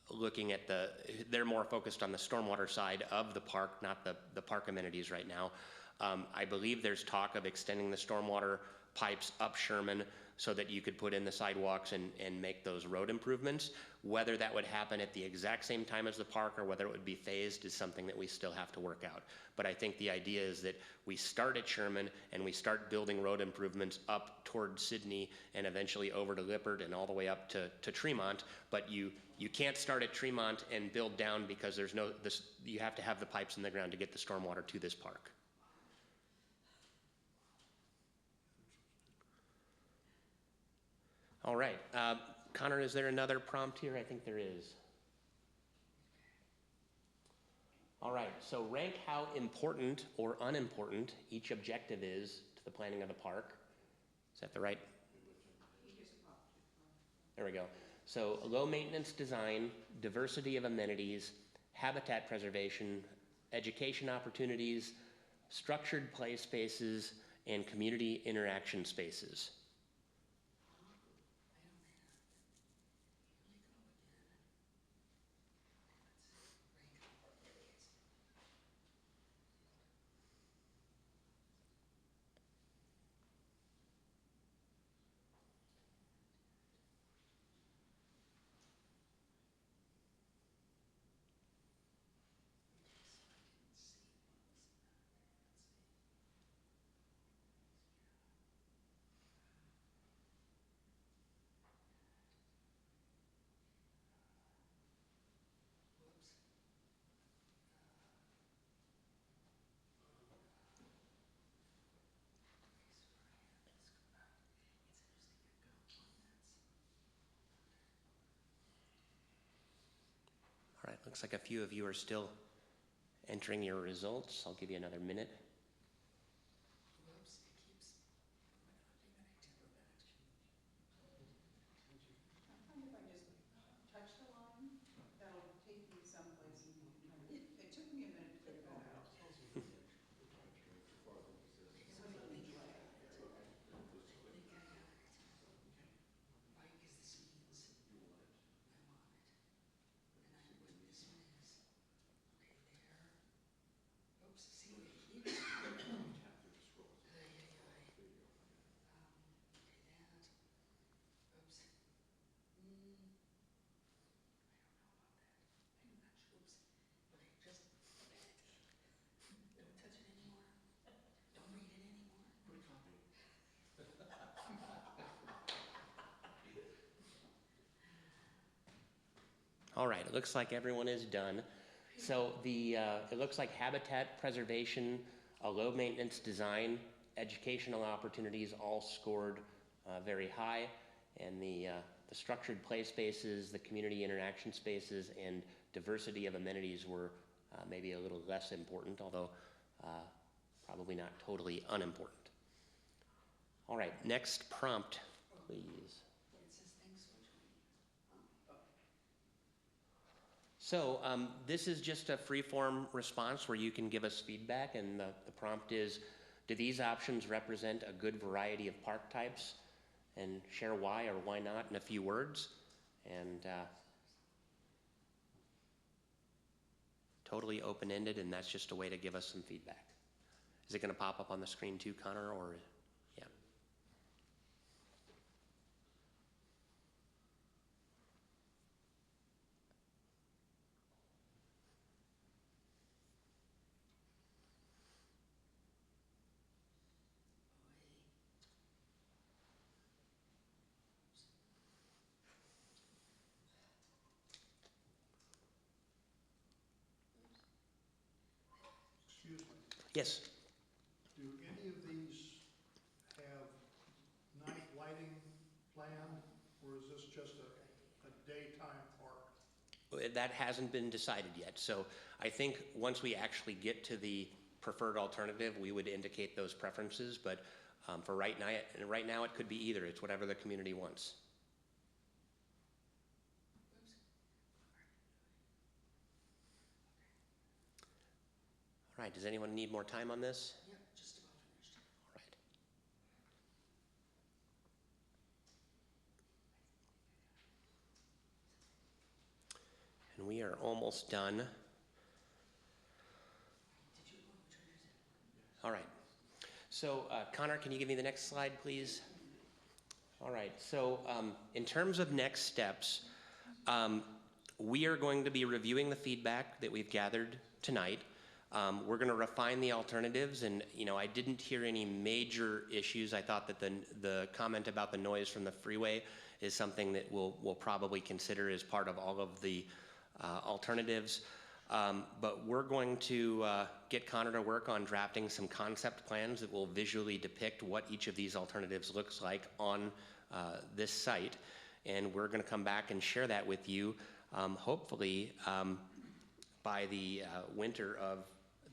looking at they're more focused on the stormwater side of the park, not the park amenities right now. I believe there's talk of extending the stormwater pipes up Sherman so that you could put in the sidewalks and make those road improvements. Whether that would happen at the exact same time as the park or whether it would be phased is something that we still have to work out. But I think the idea is that we start at Sherman and we start building road improvements up toward Sydney and eventually over to Lippert and all the way up to Tremont. But you can't start at Tremont and build down because you have to have the pipes in the ground to get the stormwater to this park. All right, Connor, is there another prompt here? I think there is. All right, so rank how important or unimportant each objective is to the planning of the park. Is that the right? There we go. So low maintenance design, diversity of amenities, habitat preservation, education opportunities, structured play spaces, and community interaction spaces. All right, looks like a few of you are still entering your results. I'll give you another minute. I find if I just touch the line, that'll take me someplace and you can kind of, it took me a minute to figure that out. All right, it looks like everyone is done. So it looks like habitat preservation, a low maintenance design, educational opportunities all scored very high, and the structured play spaces, the community interaction spaces, and diversity of amenities were maybe a little less important, although probably not totally unimportant. All right, next prompt, please. So this is just a free-form response where you can give us feedback, and the prompt is, do these options represent a good variety of park types? And share why or why not in a few words. And totally open-ended, and that's just a way to give us some feedback. Is it going to pop up on the screen too, Connor, or yeah? Excuse me, Yes. do any of these have night lighting planned, or is this just a daytime park? That hasn't been decided yet. So I think once we actually get to the preferred alternative, we would indicate those preferences. But for right now, it could be either. It's whatever the community wants. All right, does anyone need more time on this? Yep, just about finished. All right. And we are almost done. All right. So, Connor, can you give me the next slide, please? All right. So, in terms of next steps, we are going to be reviewing the feedback that we've gathered tonight. We're going to refine the alternatives, and I didn't hear any major issues. I thought that the comment about the noise from the freeway is something that we'll probably consider as part of all of the alternatives. But we're going to get Connor to work on drafting some concept plans that will visually depict what each of these alternatives looks like on this site. And we're going to come back and share that with you, hopefully by the winter of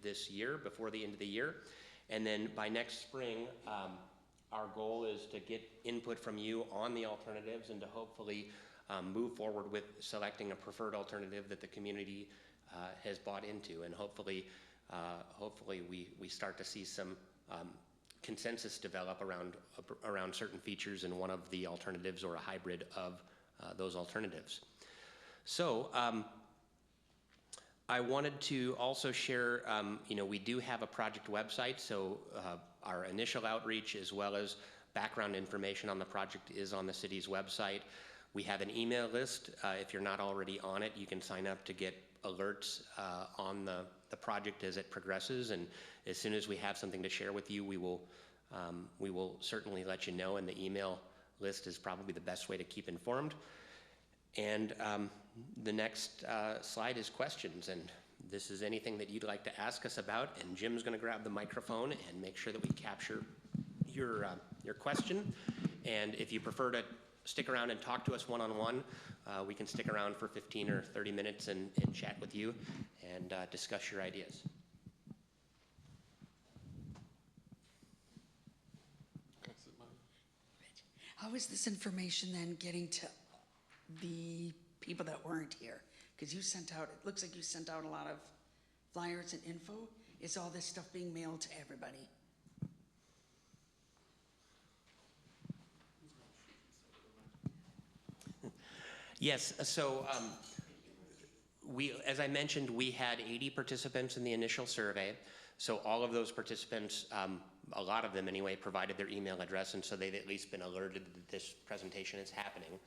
this year, before the end of the year. And then by next spring, our goal is to get input from you on the alternatives and to hopefully move forward with selecting a preferred alternative that the community has bought into. And hopefully we start to see some consensus develop around certain features in one of the alternatives or a hybrid of those alternatives. So I wanted to also share, we do have a project website, so our initial outreach as well as background information on the project is on the city's website. We have an email list. If you're not already on it, you can sign up to get alerts on the project as it progresses, and as soon as we have something to share with you, we will certainly let you know, and the email list is probably the best way to keep informed. And the next slide is questions, and this is anything that you'd like to ask us about, and Jim's going to grab the microphone and make sure that we capture your question. And if you prefer to stick around and talk to us one-on-one, we can stick around for 15 or 30 minutes and chat with you and discuss your ideas. How is this information then getting to the people that weren't here? Because you sent out, it looks like you sent out a lot of flyers and info. Is all this stuff being mailed to everybody? Yes, so as I mentioned, we had 80 participants in the initial survey. So all of those participants, a lot of them anyway, provided their email address, and so they've at least been alerted that this presentation is happening.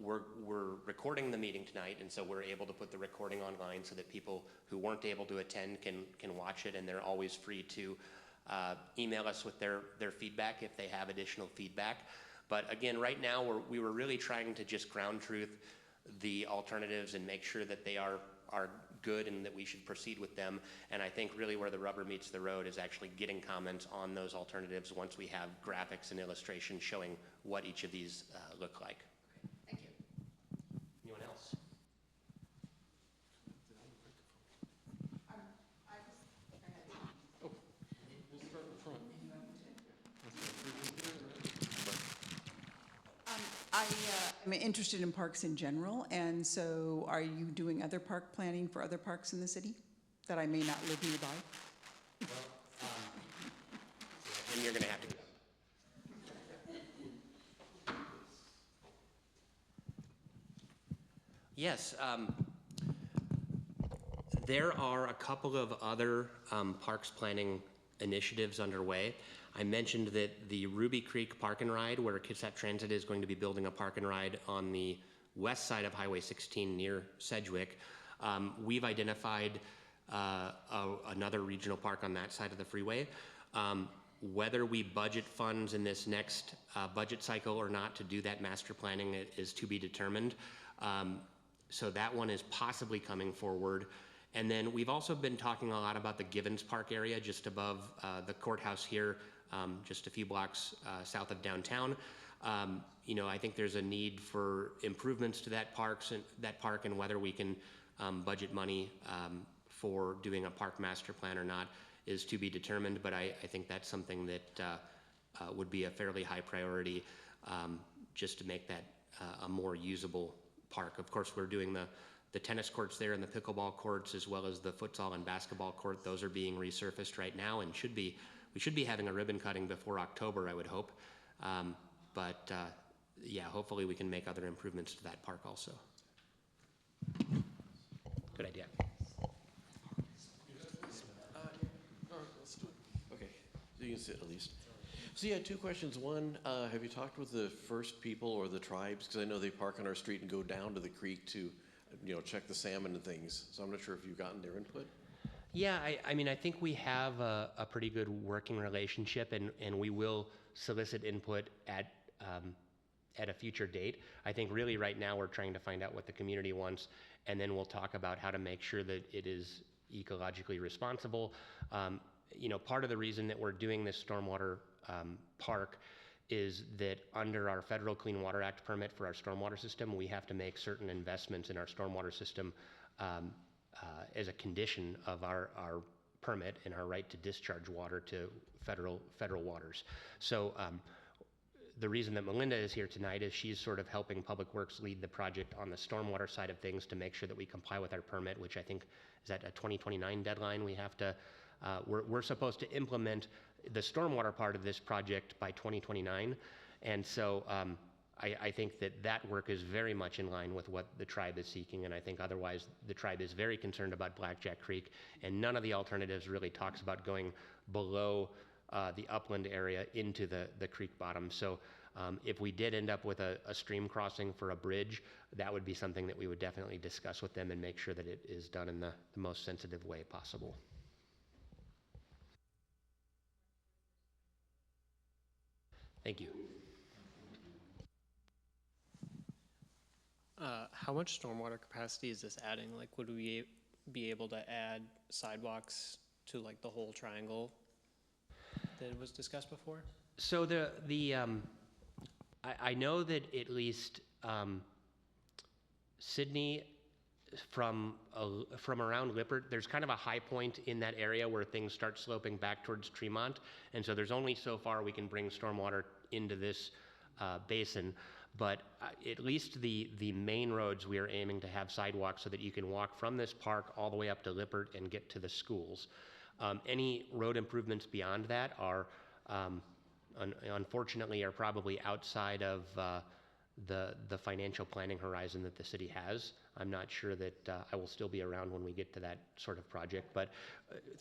We're recording the meeting tonight, and so we're able to put the recording online so that people who weren't able to attend can watch it, and they're always free to email us with their feedback if they have additional feedback. But again, right now, we were really trying to just ground truth the alternatives and make sure that they are good and that we should proceed with them. And I think really where the rubber meets the road is actually getting comments on those alternatives once we have graphics and illustrations showing what each of these look like. Thank you. Anyone else? I'm interested in parks in general, and so are you doing other park planning for other parks in the city that I may not live nearby? Well, and you're going to have to go. Yes, there are a couple of other parks planning initiatives underway. I mentioned that the Ruby Creek Park and Ride, where Kitsap Transit is going to be building a park and ride on the west side of Highway 16 near Sedgwick. We've identified another regional park on that side of the freeway. Whether we budget funds in this next budget cycle or not to do that master planning is to be determined. So that one is possibly coming forward. And then we've also been talking a lot about the Givens Park area just above the courthouse here, just a few blocks south of downtown. I think there's a need for improvements to that park and whether we can budget money for doing a park master plan or not is to be determined, but I think that's something that would be a fairly high priority just to make that a more usable park. Of course, we're doing the tennis courts there and the pickleball courts as well as the futsal and basketball court. Those are being resurfaced right now and we should be having a ribbon cutting before October, I would hope. Yeah, hopefully we can make other improvements to that park also. Good idea. Okay, so you can sit at least. So yeah, two questions. One, have you talked with the first people or the tribes? Because I know they park on our street and go down to the creek to, check the salmon and things. So I'm not sure if you've gotten their input. Yeah, I mean, I think we have a pretty good working relationship, and we will solicit input at a future date. I think really right now we're trying to find out what the community wants, and then we'll talk about how to make sure that it is ecologically responsible. Part of the reason that we're doing this stormwater park is that under our federal Clean Water Act permit for our stormwater system, we have to make certain investments in our stormwater system as a condition of our permit and our right to discharge water to federal waters. So the reason that Melinda is here tonight is she's sort of helping Public Works lead the project on the stormwater side of things to make sure that we comply with our permit, which I think is at a 2029 deadline. We have to, we're supposed to implement the stormwater part of this project by 2029. And so I think that work is very much in line with what the tribe is seeking, and I think otherwise the tribe is very concerned about Blackjack Creek, and none of the alternatives really talks about going below the upland area into the creek bottom. So if we did end up with a stream crossing for a bridge, that would be something that we would definitely discuss with them and make sure that it is done in the most sensitive way possible. Thank you. How much stormwater capacity is this adding? Like, would we be able to add sidewalks to like the whole triangle that was discussed before? So I know that at least Sydney from around Lippert, there's kind of a high point in that area where things start sloping back towards Tremont, and so there's only so far we can bring stormwater into this basin. But at least the main roads, we are aiming to have sidewalks so that you can walk from this park all the way up to Lippert and get to the schools. Any road improvements beyond that are, unfortunately, are probably outside of the financial planning horizon that the city has. I'm not sure that I will still be around when we get to that sort of project, but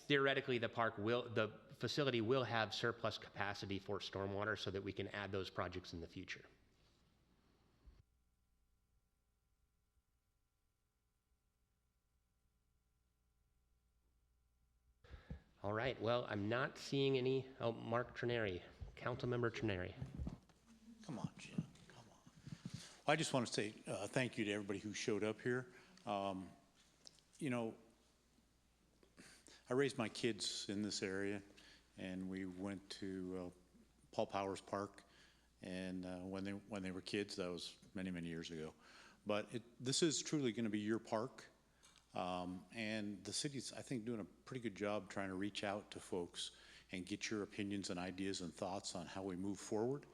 theoretically the facility will have surplus capacity for stormwater so that we can add those projects in the future. All right, well, I'm not seeing any, Mark Trenary, Councilmember Trenary. Come on, Jim, come on. I just want to say thank you to everybody who showed up here. I raised my kids in this area, and we went to Paul Powers Park, and when they were kids, that was many, many years ago. But this is truly going to be your park. And the city's, I think, doing a pretty good job trying to reach out to folks and get your opinions and ideas and thoughts on how we move forward.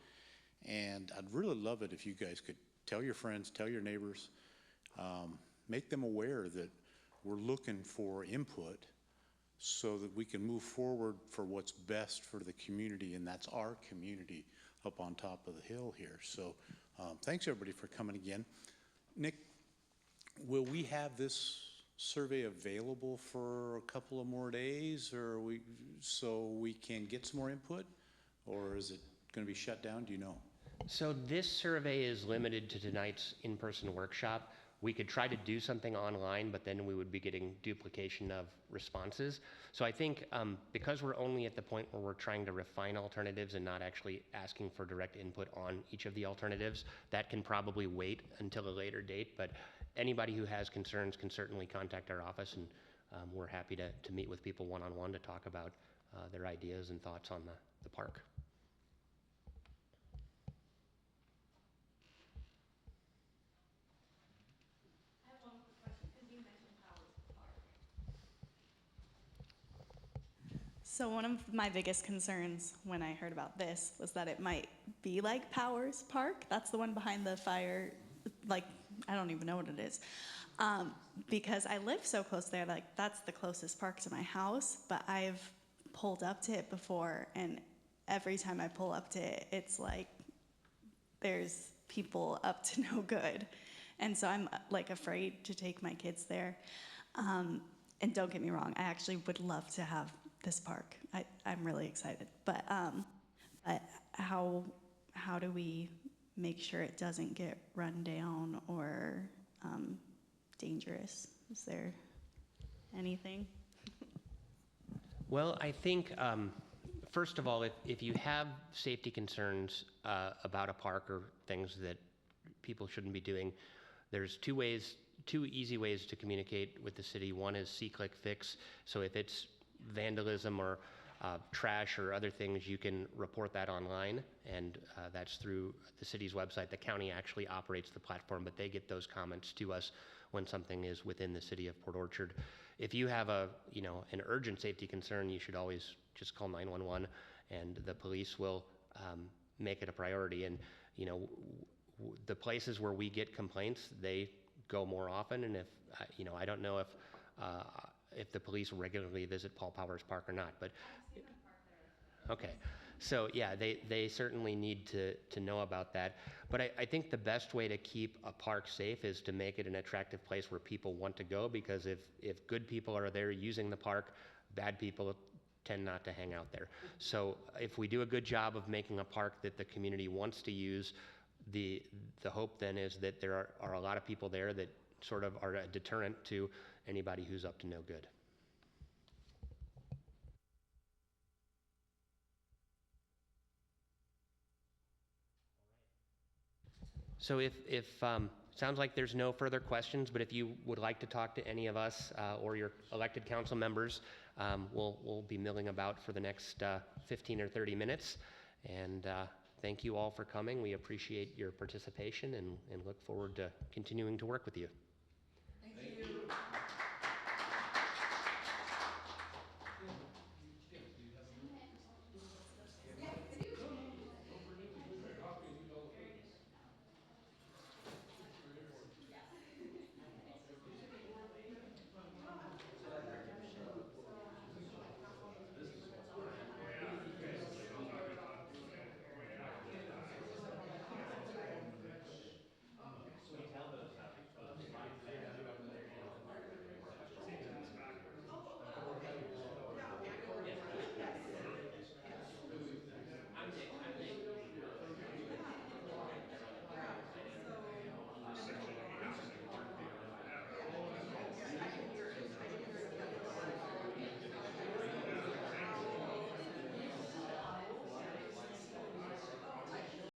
And I'd really love it if you guys could tell your friends, tell your neighbors, make them aware that we're looking for input so that we can move forward for what's best for the community, and that's our community up on top of the hill here. So thanks everybody for coming again. Nick, will we have this survey available for a couple of more days, or so we can get some more input, or is it going to be shut down? Do you know? So this survey is limited to tonight's in-person workshop. We could try to do something online, but then we would be getting duplication of responses. So I think because we're only at the point where we're trying to refine alternatives and not actually asking for direct input on each of the alternatives, that can probably wait until a later date. But anybody who has concerns can certainly contact our office, and we're happy to meet with people one-on-one to talk about their ideas and thoughts on the park. I have one quick question, because you mentioned Powers Park. So one of my biggest concerns when I heard about this was that it might be like Powers Park. That's the one behind the fire, like, I don't even know what it is. Because I live so close there, like that's the closest park to my house, but I've pulled up to it before, and every time I pull up to it, it's like there's people up to no good. And so I'm like afraid to take my kids there. And don't get me wrong, I actually would love to have this park. I'm really excited. But how do we make sure it doesn't get run down or dangerous? Is there anything? Well, I think, first of all, if you have safety concerns about a park or things that people shouldn't be doing, there's two easy ways to communicate with the city. One is see, click, fix. So if it's vandalism or trash or other things, you can report that online, and that's through the city's website. The county actually operates the platform, but they get those comments to us when something is within the city of Port Orchard. If you have an urgent safety concern, you should always just call 911, and the police will make it a priority. And the places where we get complaints, they go more often. And if I don't know if the police regularly visit Paul Powers Park or not, but okay. So yeah, they certainly need to know about that. But I think the best way to keep a park safe is to make it an attractive place where people want to go, because if good people are there using the park, bad people tend not to hang out there. So if we do a good job of making a park that the community wants to use, the hope then is that there are a lot of people there that sort of are a deterrent to anybody who's up to no good. So if sounds like there's no further questions, but if you would like to talk to any of us or your elected council members, we'll be milling about for the next 15 or 30 minutes. And thank you all for coming. We appreciate your participation and look forward to continuing to work with you.